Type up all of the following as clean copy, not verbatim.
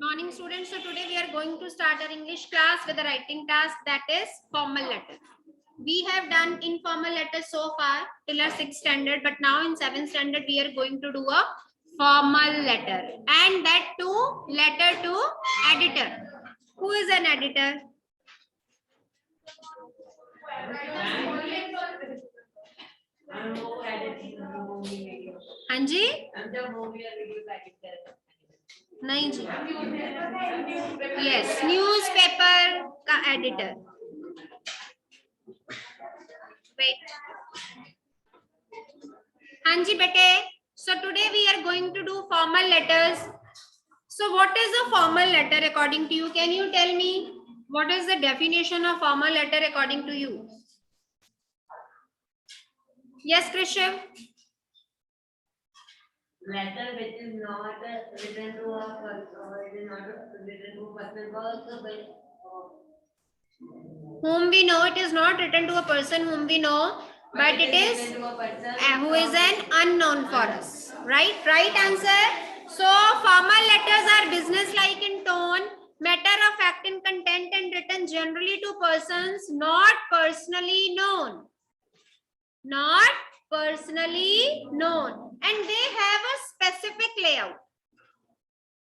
Morning students, so today we are going to start our English class with a writing task, that is formal letter. We have done informal letters so far till our 6th standard, but now in 7th standard we are going to do a formal letter, and that too letter to editor. Who is an editor? हाँ जी नहीं जी yes newspaper का editor wait हाँ जी बेटे so today we are going to do formal letters. So what is a formal letter according to you? Can you tell me what is the definition of formal letter according to you? Yes Krishav. Letter which is not written to a person, it is not written to a person, whom we know. It is not written to a person whom we know, but it is who is an unknown for us. Right answer. So formal letters are business-like in tone, matter of fact in content, and written generally to persons not personally known. Not personally known, and they have a specific layout.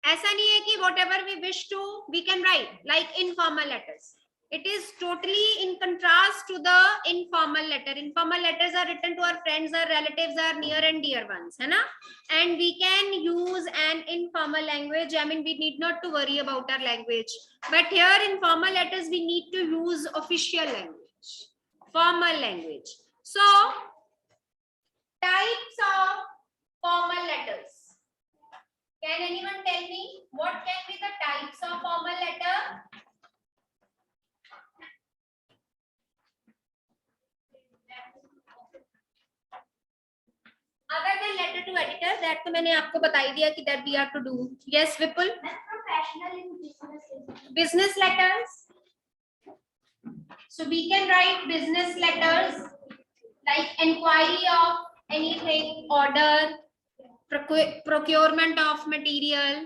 ऐसा नहीं है कि whatever we wish to we can write like informal letters. It is totally in contrast to the informal letter. Informal letters are written to our friends, our relatives, our near and dear ones, है ना? And we can use an informal language. I mean, we need not to worry about our language. But here in formal letters, we need to use official language, formal language. So, types of formal letters. Can anyone tell me what can be the types of formal letter? Other than letter to editor, that तो मैंने आपको बता ही दिया कि that we have to do. Yes, Vipul. Professional in business. Business letters. So we can write business letters like inquiry of anything, order, procurement of material.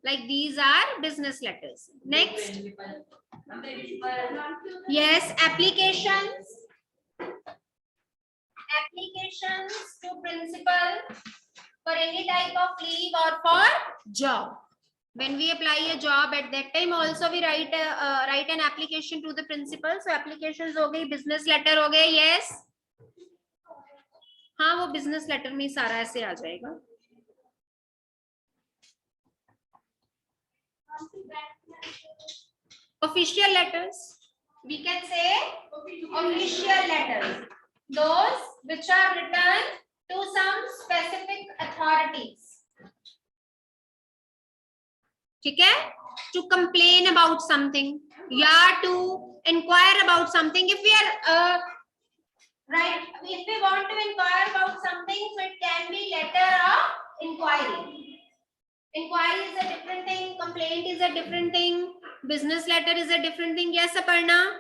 Like these are business letters. Next. Yes, applications. Applications to principal for any type of leave or for job. When we apply a job, at that time also we write an application to the principal. So applications हो गई, business letter हो गए. Yes. हाँ, वो business letter में सारा ऐसे आ जाएगा. Official letters. We can say official letters. Those which are written to some specific authorities. ठीक है? To complain about something, या to inquire about something. If we are if we want to inquire about something, so it can be letter of inquiry. Inquiry is a different thing. Complaint is a different thing. Business letter is a different thing. Yes, Aparna.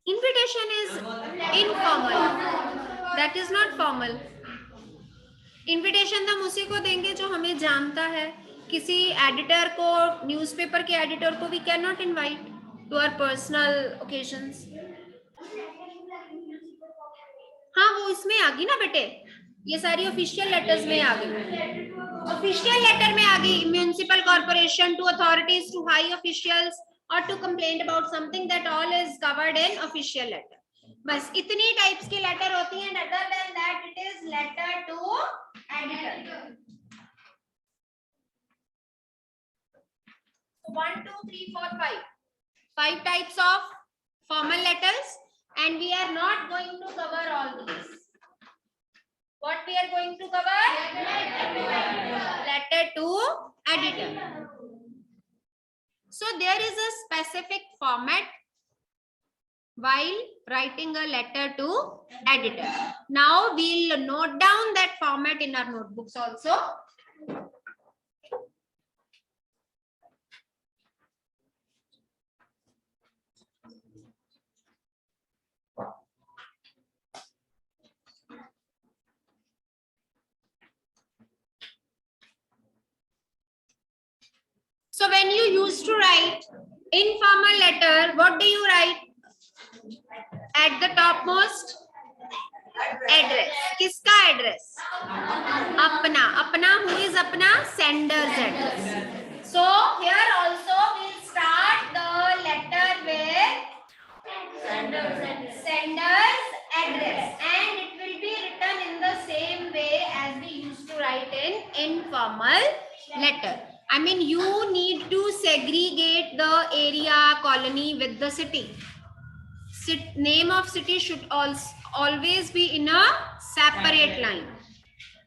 Invitation is informal. That is not formal. Invitation हम उसी को देंगे जो हमें जानता है. किसी editor को, न्यूज़पेपर के एडिटर को we cannot invite to our personal occasions. हाँ, वो इसमें आ गई ना बेटे. ये सारी ऑफिशियल लेटर्स में आ गई. ऑफिशियल लेटर में आ गई. Municipal corporation, to authorities, to high officials, or to complain about something, that all is covered in official letter. बस इतनी टाइप्स की लेटर होती हैं. Other than that, it is letter to editor. So 1, 2, 3, 4, 5. 5 types of formal letters, and we are not going to cover all these. What we are going to cover? Letter to editor. So there is a specific format while writing a letter to editor. Now we'll note down that format in our notebooks also. So when you used to write informal letter, what do you write at the topmost? Address. किसका address? अपना. अपना. Who is अपना? Sender's address. So here also we'll start the letter with sender's address, and it will be written in the same way as we used to write in informal letter. I mean, you need to segregate the area, colony with the city. Name of city should also always be in a separate line,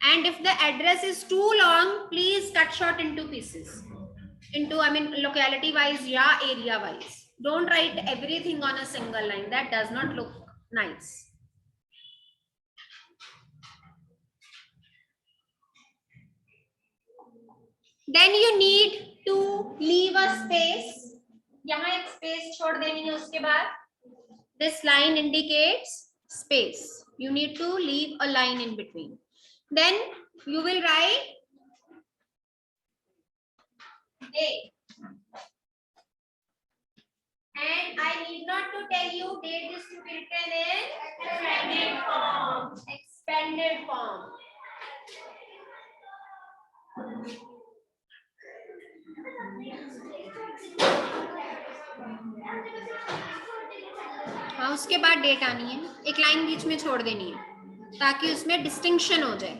and if the address is too long, please cut short into pieces, into, I mean, locality wise या area wise. Don't write everything on a single line. That does not look nice. Then you need to leave a space. यहाँ एक space छोड़ देनी है उसके बाद. This line indicates space. You need to leave a line in between. Then you will write date. And I need not to tell you, date is to be written in expanded form. Expanded form. हाँ, उसके बाद date आनी है, एक line बीच में छोड़ देनी है ताकि उसमें डिस्टिंक्शन हो जाए.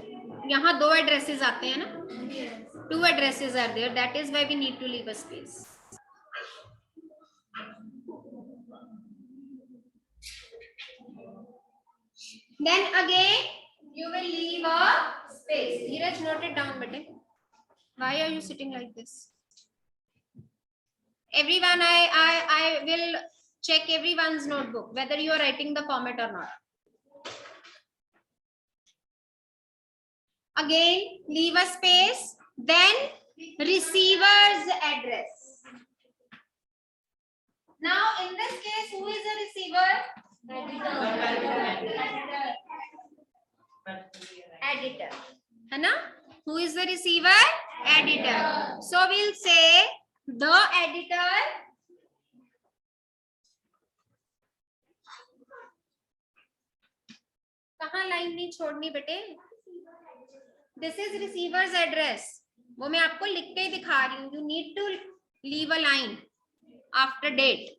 यहाँ दो एड्रेसेस आते हैं ना, two addresses are there. That is why we need to leave a space. Then again you will leave a space. Dheeraj, note it down, bete. Why are you sitting like this? Everyone, I will check everyone's notebook whether you are writing the format or not. Again, leave a space. Then receiver's address. Now in this case, who is the receiver? Editor. है ना? Who is the receiver? Editor. So we'll say the editor कहाँ line नहीं छोड़नी बेटे? This is receiver's address. वो मैं आपको लिख के ही दिखा रही हूँ. You need to leave a line after date.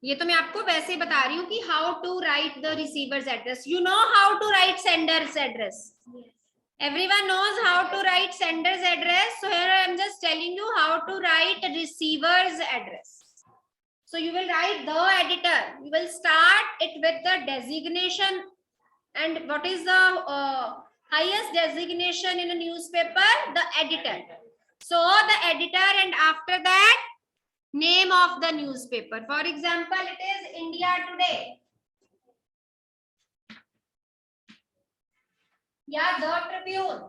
ये तो मैं आपको वैसे बता रही हूँ कि how to write the receiver's address. You know how to write sender's address. Everyone knows how to write sender's address. So here I am just telling you how to write receiver's address. So you will write the editor. You will start it with the designation. And what is the highest designation in a newspaper? The editor. So the editor, and after that, name of the newspaper. For example, it is India Today. Yeah, the Tribune.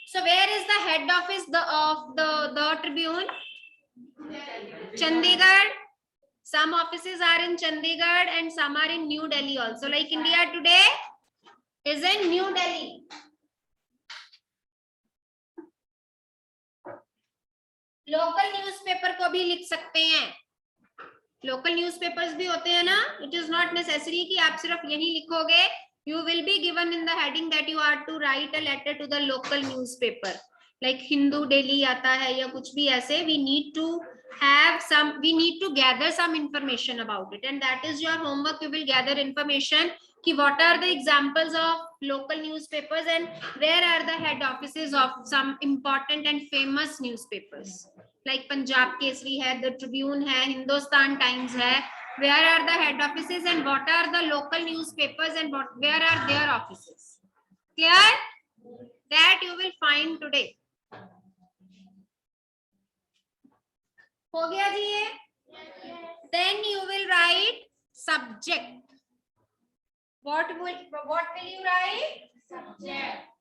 So where is the head office of the Tribune? Chandigarh. Some offices are in Chandigarh and some are in New Delhi also. Like India Today is in New Delhi. Local newspaper को भी लिख सकते हैं. Local newspapers भी होते हैं ना. It is not necessary कि आप सिर्फ यही लिखोगे. You will be given in the heading that you are to write a letter to the local newspaper. Like Hindu daily आता है या कुछ भी ऐसे. We need to have some, we need to gather some information about it, and that is your homework. You will gather information ki what are the examples of local newspapers and where are the head offices of some important and famous newspapers like Punjab Kesari hai, the Tribune hai, Hindustan Times hai. Where are the head offices and what are the local newspapers and where are their offices? Clear? That you will find today. हो गया जी ये? Then you will write subject. What will you write? Subject.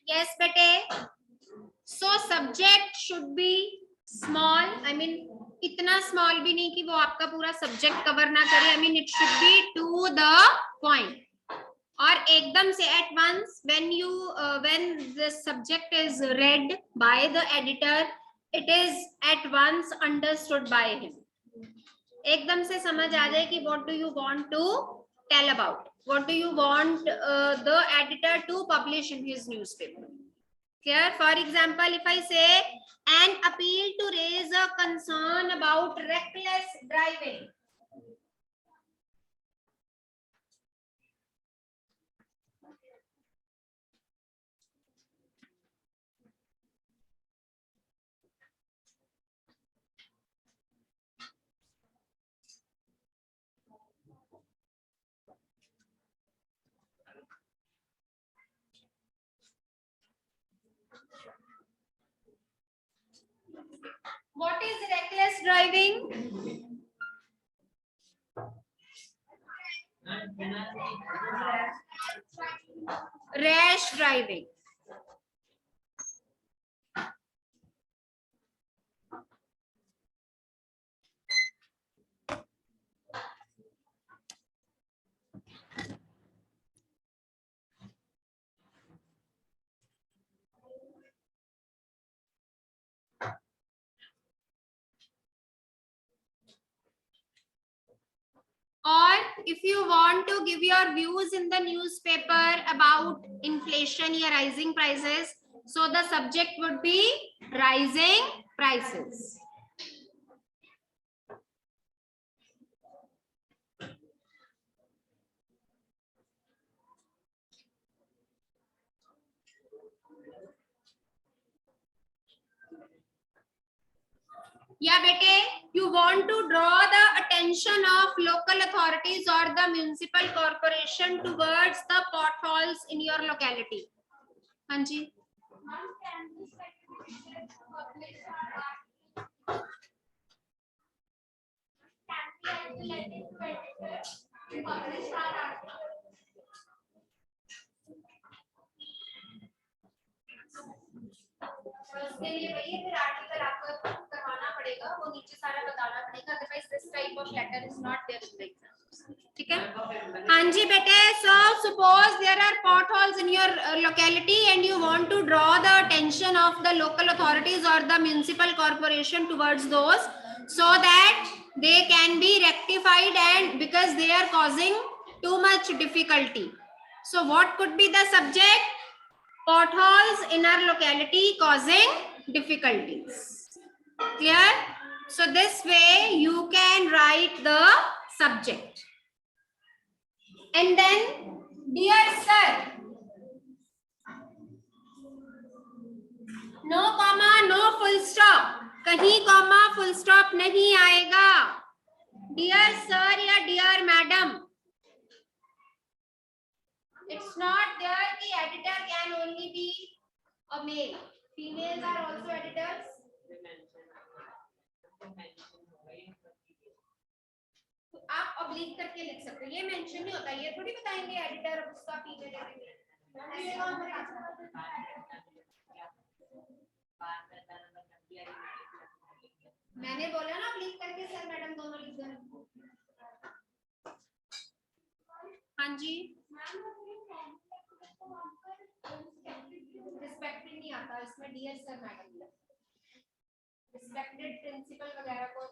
Yes, bete. So subject should be small. I mean, इतना small भी नहीं कि वो आपका पूरा subject cover ना करे. I mean, it should be to the point. और एकदम से at once when the subject is read by the editor, it is at once understood by him. एकदम से समझ आ जाए कि what do you want to tell about, what do you want the editor to publish in his newspaper. Here, for example, if I say an appeal to raise a concern about reckless driving. What is reckless driving? Rash driving. Or if you want to give your views in the newspaper about inflation or rising prices, so the subject would be rising prices. Yeah, bete, you want to draw the attention of local authorities or the municipal corporation towards the potholes in your locality. Hanji. उसके लिए भैया फिर article आपको करवाना पड़ेगा, वो नीचे सारा बताना पड़ेगा, otherwise this type of letter is not there in the exam. ठीक है. हाँ जी बेटे. So suppose there are potholes in your locality and you want to draw the attention of the local authorities or the municipal corporation towards those, so that they can be rectified, and because they are causing too much difficulty. So what could be the subject? Potholes in our locality causing difficulties. Clear? So this way you can write the subject. And then, dear sir, no comma, no full stop. कहीं comma full stop नहीं आएगा. Dear sir या dear madam. It's not there कि editor can only be a male. Females are also editors. तो आप oblique करके लिख सकते हो. ये mention नहीं होता. ये थोड़ी बताएंगे editor उसका female है. ऐसे कौन बताता है? मैंने बोला ना oblique करके सर मैडम दोनों लिख दो. हाँ जी. रिस्पेक्टेड नहीं आता इसमें. Dear sir madam respected principal वगैरह को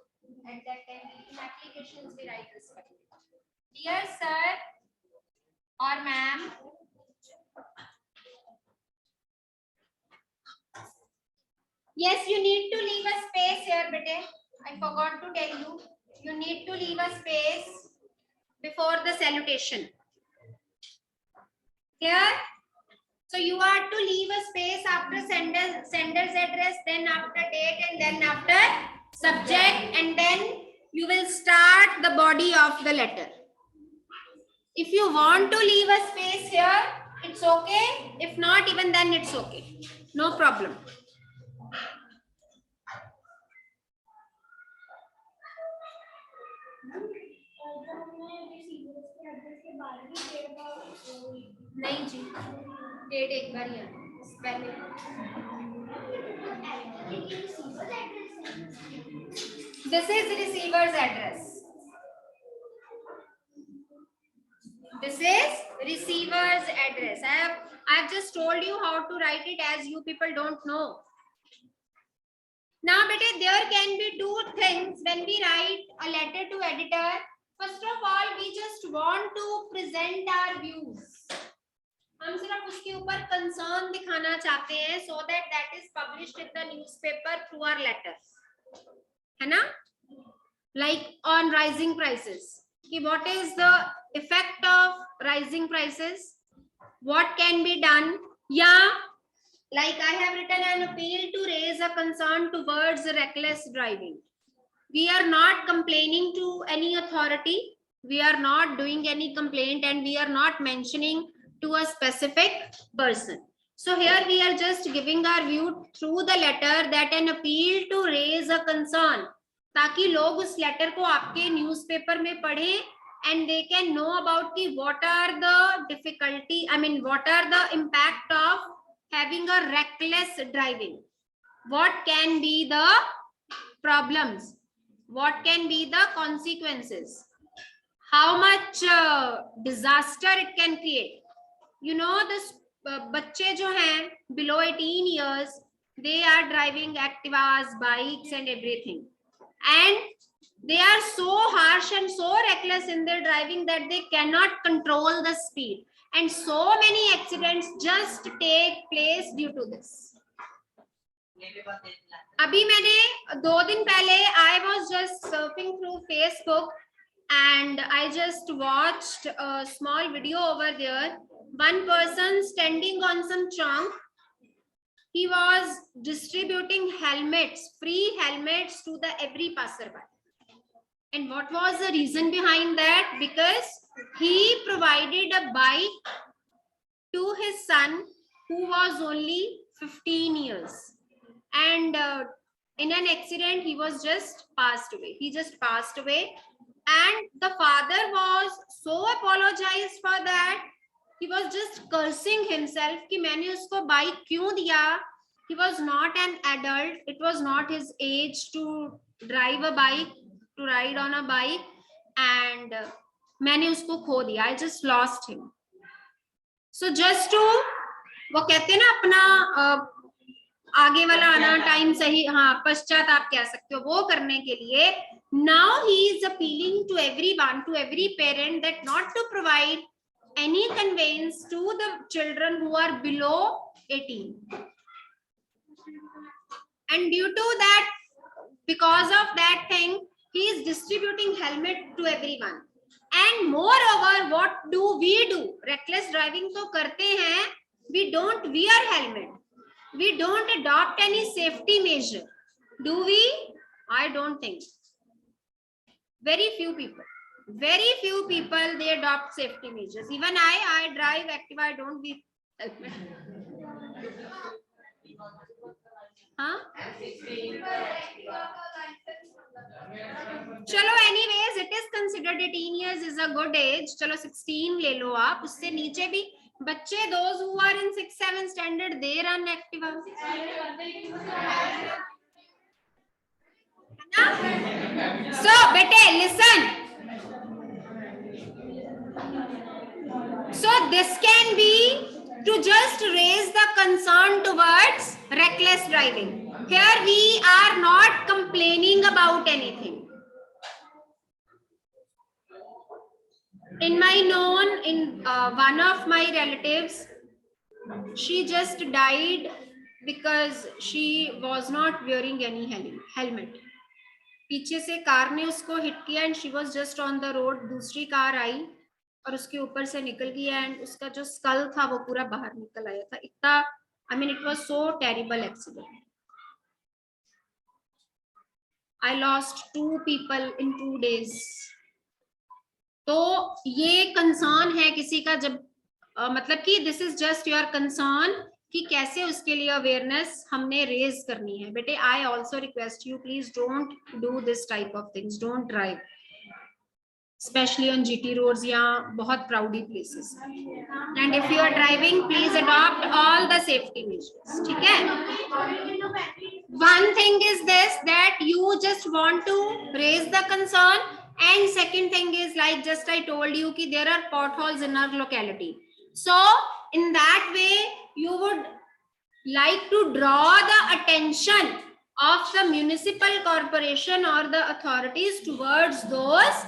at that time in applications we write respected. Dear sir और ma'am, yes, you need to leave a space here bete. I forgot to tell you, you need to leave a space before the salutation. Here, so you are to leave a space after sender's address, then after date, and then after subject, and then you will start the body of the letter. If you want to leave a space here, it's okay. If not, even then it's okay. No problem. नहीं जी, date एक बार ही है. Spelling. This is receiver's address. This is receiver's address. I have just told you how to write it, as you people don't know. Now, beta, there can be two things when we write a letter to editor. First of all, we just want to present our views. हम सिर्फ उसके ऊपर concern दिखाना चाहते हैं, so that is published in the newspaper through our letters. है ना? Like on rising prices. What is the effect of rising prices? What can be done? Yeah, like I have written an appeal to raise a concern towards reckless driving. We are not complaining to any authority. We are not doing any complaint, and we are not mentioning to a specific person. So here we are just giving our view through the letter, that an appeal to raise a concern, ताकि लोग उस letter को आपके newspaper में पढ़ें and they can know about the what are the difficulty, I mean what are the impact of having a reckless driving, what can be the problems, what can be the consequences, how much disaster it can create. You know, this बच्चे जो हैं below 18 years, they are driving Activas, bikes and everything, and they are so harsh and so reckless in their driving that they cannot control the speed, and so many accidents just take place due to this. अभी मैंने 2 दिन पहले I was just surfing through Facebook and I just watched a small video over there. One person standing on some trunk, he was distributing helmets, free helmets to the every passerby. And what was the reason behind that? Because he provided a bike to his son who was only 15 years. And in an accident, he was just passed away. He just passed away. And the father was so apologized for that. He was just cursing himself कि मैंने उसको bike क्यों दिया? He was not an adult. It was not his age to drive a bike, to ride on a bike, and मैंने उसको खो दिया. I just lost him. So just to, वो कहते हैं ना अपना आगे वाला आना टाइम सही, हाँ पश्चाताप कह सकते हो, वो करने के लिए now he is appealing to everyone, to every parent, that not to provide any conveyance to the children who are below 18. And due to that, because of that thing, he is distributing helmet to everyone. And moreover, what do? Reckless driving तो करते हैं. We don't wear helmet. We don't adopt any safety measure. Do we? I don't think. Very few people, they adopt safety measures. Even I drive Activa, I don't wear helmet. Huh? चलो anyways, it is considered 18 years is a good age. चलो 16 ले लो आप. उससे नीचे भी बच्चे, those who are in 6-7 standard, they run Activa. So bete listen. So this can be to just raise the concern towards reckless driving. Here we are not complaining about anything. In my known, one of my relatives, she just died because she was not wearing any helmet. पीछे से car ने उसको hit किया and she was just on the road. दूसरी car आई और उसके ऊपर से निकल गया एंड उसका जो स्कल था वो पूरा बाहर निकल आया था. इतना, I mean it was so terrible accident. I lost 2 people in 2 days. तो ये कंसर्न है किसी का, जब मतलब कि this is just your concern कि कैसे उसके लिए अवेयरनेस हमने रेज करनी है. बेटे I also request you, please don't do this type of things, don't drive. especially on GT roads या बहुत crowded places. And if you are driving, please adopt all the safety measures. ठीक है? One thing is this, that you just want to raise the concern, and second thing is, like just I told you कि there are potholes in our locality. So in that way you would like to draw the attention of the municipal corporation or the authorities towards those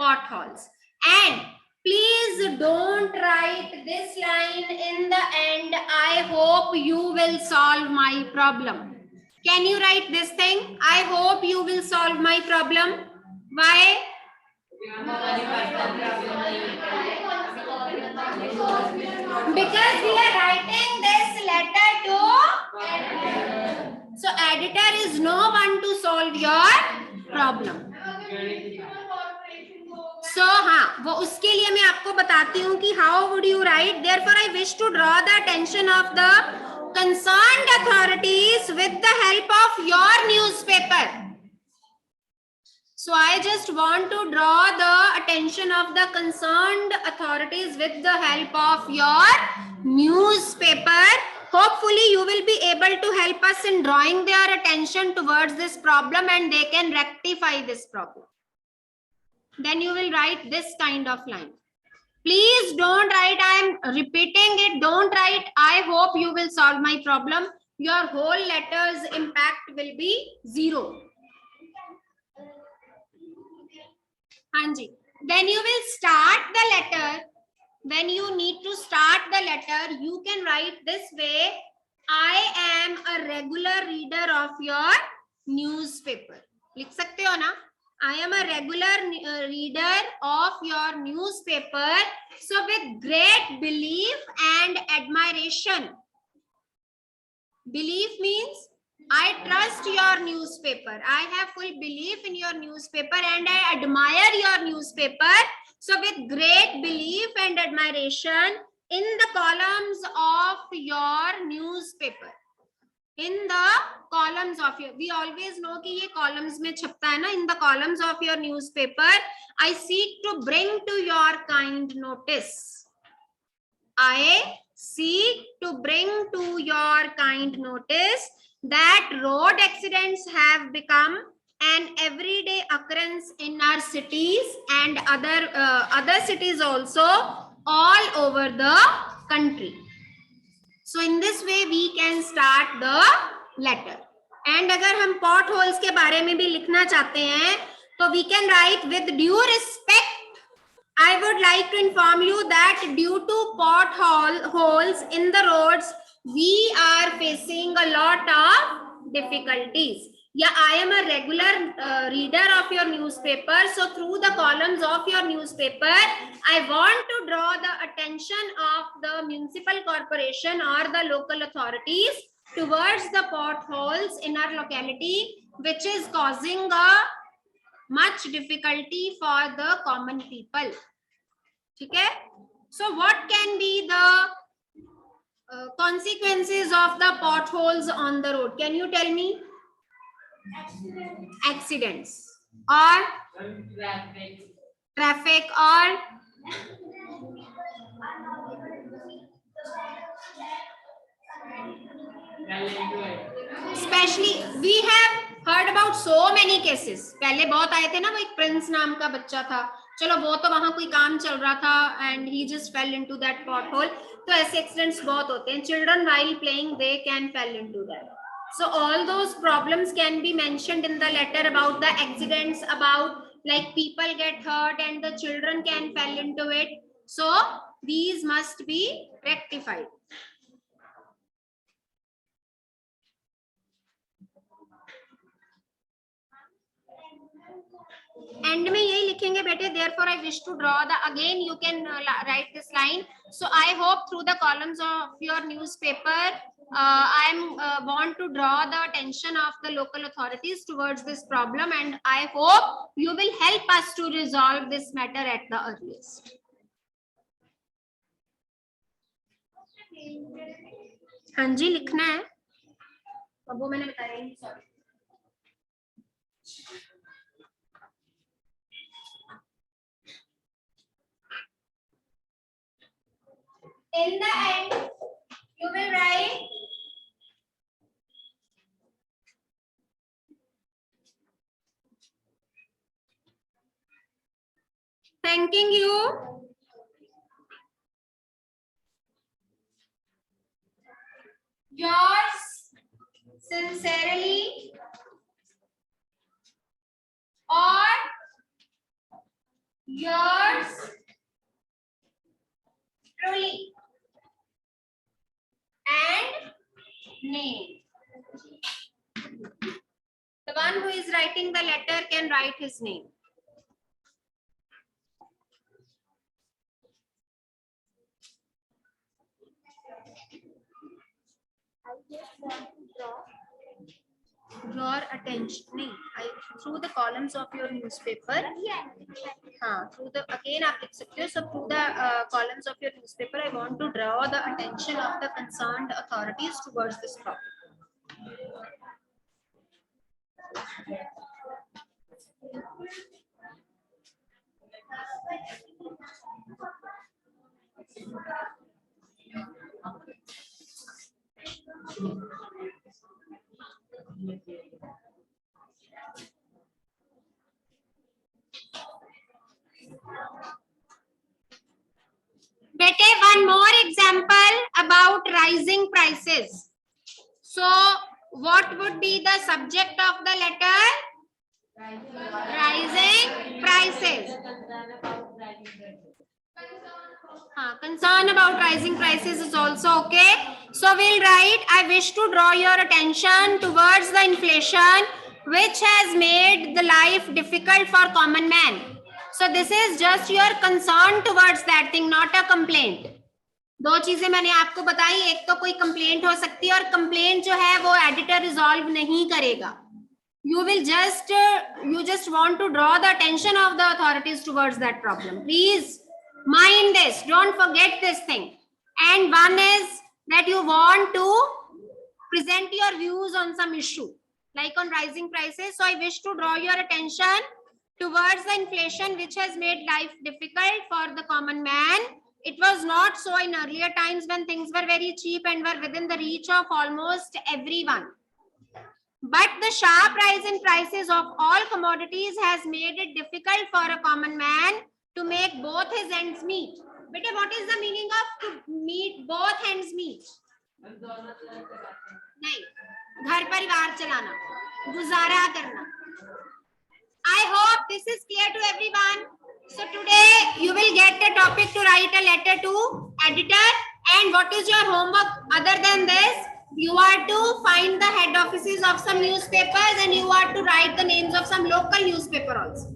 potholes. And please don't write this line in the end, I hope you will solve my problem. Can you write this thing, I hope you will solve my problem? Why? Because we are writing this letter to, so editor is no one to solve your problem. So हाँ, वो उसके लिए मैं आपको बताती हूँ कि how would you write. Therefore I wish to draw the attention of the concerned authorities with the help of your newspaper. So I just want to draw the attention of the concerned authorities with the help of your newspaper. Hopefully you will be able to help us in drawing their attention towards this problem, and they can rectify this problem. Then you will write this kind of line. Please don't write, I am repeating it, don't write, I hope you will solve my problem. Your whole letter's impact will be 0. Hanji. Then you will start the letter. When you need to start the letter, you can write this way, I am a regular reader of your newspaper. लिख सकते हो ना? I am a regular reader of your newspaper. So with great belief and admiration. Belief means I trust your newspaper. I have full belief in your newspaper and I admire your newspaper. So with great belief and admiration, in the columns of your newspaper. In the columns of your, we always know कि ये columns में छपता है ना. In the columns of your newspaper, I seek to bring to your kind notice. I seek to bring to your kind notice that road accidents have become an everyday occurrence in our cities and other cities also all over the country. So in this way we can start the letter. And अगर हम potholes के बारे में भी लिखना चाहते हैं तो we can write with due respect. I would like to inform you that due to potholes in the roads, we are facing a lot of difficulties. Yeah, I am a regular reader of your newspaper. So through the columns of your newspaper, I want to draw the attention of the municipal corporation or the local authorities towards the potholes in our locality, which is causing a much difficulty for the common people. Okay? So what can be the consequences of the potholes on the road? Can you tell me? Accidents or traffic or especially we have heard about so many cases. पहले बहुत आए थे ना, वो एक Prince नाम का बच्चा था, चलो वो तो वहां कोई काम चल रहा था and he just fell into that pothole. तो ऐसे accidents बहुत होते हैं. Children while playing they can fall into that. So all those problems can be mentioned in the letter about the accidents, about like people get hurt and the children can fall into it. So these must be rectified. And में यही लिखेंगे बेटे, therefore I wish to draw the, again you can write this line. So I hope through the columns of your newspaper I want to draw the attention of the local authorities towards this problem, and I hope you will help us to resolve this matter at the earliest. हाँ जी लिखना है, अब वो मैंने बताया. Sorry. In the end, you will write thanking you yours sincerely or yours truly and name. The one who is writing the letter can write his name. I just want to draw. Your attention. नहीं, through the columns of your newspaper. Yeah. हाँ, through the again आप लिख सकते हो. So through the columns of your newspaper, I want to draw the attention of the concerned authorities towards this problem. Bete, one more example about rising prices. So, what would be the subject of the letter? Rising prices. Concern about rising prices is also okay. So, we'll write, I wish to draw your attention towards the inflation which has made the life difficult for common man. So, this is just your concern towards that thing, not a complaint. दो चीजें मैंने आपको बताई, एक तो कोई complaint हो सकती है और कंप्लेंट जो है वो एडिटर रिजॉल्व नहीं करेगा. You just want to draw the attention of the authorities towards that problem. Please mind this, don't forget this thing. And one is that you want to present your views on some issue, like on rising prices. So I wish to draw your attention towards the inflation which has made life difficult for the common man. It was not so in earlier times when things were very cheap and were within the reach of almost everyone. But the sharp rise in prices of all commodities has made it difficult for a common man to make both his ends meet. But what is the meaning of to meet both ends meet? नहीं, घर परिवार चलाना, गुजारा करना. I hope this is clear to everyone. So today you will get a topic to write a letter to editor. And what is your homework other than this? You are to find the head offices of some newspapers and you are to write the names of some local newspaper also.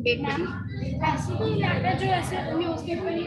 ऐसे कोई letter जो ऐसे newspaper ही